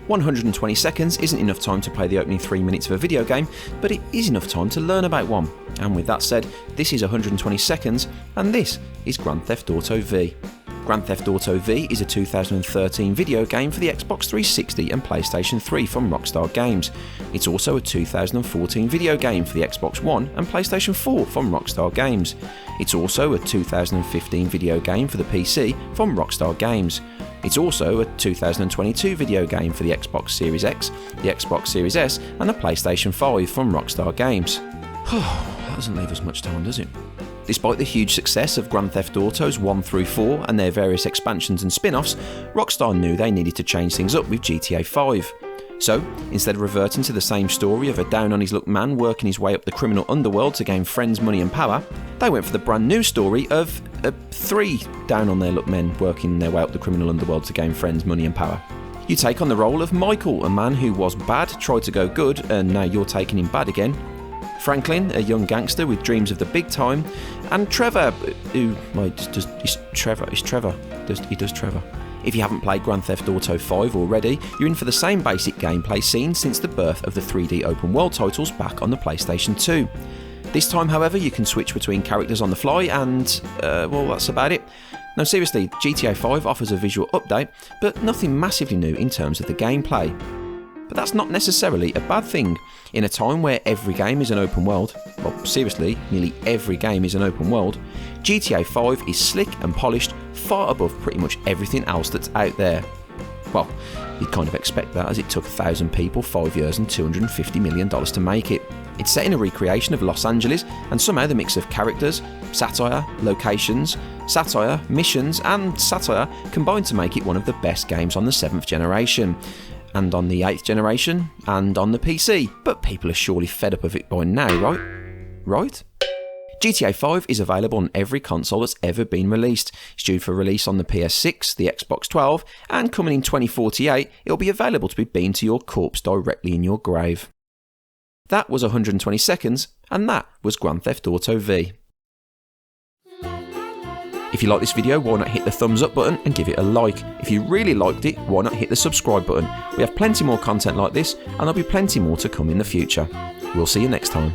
120 seconds isn't enough time to play the opening 3 minutes of a video game, but it is enough time to learn about one. And with that said, this is 120 seconds, and this is Grand Theft Auto V. Grand Theft Auto V is a 2013 video game for the Xbox 360 and PlayStation 3 from Rockstar Games. It's also a 2014 video game for the Xbox One and PlayStation 4 from Rockstar Games. It's also a 2015 video game for the PC from Rockstar Games. It's also a 2022 video game for the Xbox Series X, the Xbox Series S and the PlayStation 5 from Rockstar Games. That doesn't leave us much time, does it? Despite the huge success of Grand Theft Autos 1 through 4 and their various expansions and spin-offs, Rockstar knew they needed to change things up with GTA 5. So, instead of reverting to the same story of a down-on-his-luck man working his way up the criminal underworld to gain friends, money and power, they went for the brand new story of 3 down-on-their-luck men working their way up the criminal underworld to gain friends, money and power. You take on the role of Michael, a man who was bad, tried to go good, and now you're taking him bad again. Franklin, a young gangster with dreams of the big time, and Trevor, who is Trevor. He does Trevor. If you haven't played Grand Theft Auto 5 already, you're in for the same basic gameplay scene since the birth of the 3D open world titles back on the PlayStation 2. This time, however, you can switch between characters on the fly and, well, that's about it. No, seriously, GTA 5 offers a visual update, but nothing massively new in terms of the gameplay. But that's not necessarily a bad thing. In a time where every game is an open world, well, seriously, nearly every game is an open world, GTA 5 is slick and polished, far above pretty much everything else that's out there. Well, you'd kind of expect that, as it took 1,000 people 5 years and $250 million to make it. It's set in a recreation of Los Angeles, and somehow the mix of characters, satire, locations, satire, missions, and satire combine to make it one of the best games on the 7th generation. And on the 8th generation, and on the PC. But people are surely fed up of it by now, right? Right? GTA 5 is available on every console that's ever been released. It's due for release on the PS6, the Xbox 12, and coming in 2048, it'll be available to be beamed to your corpse directly in your grave. That was 120 seconds, and that was Grand Theft Auto V. If you like this video, why not hit the thumbs up button and give it a like. If you really liked it, why not hit the subscribe button. We have plenty more content like this, and there'll be plenty more to come in the future. We'll see you next time.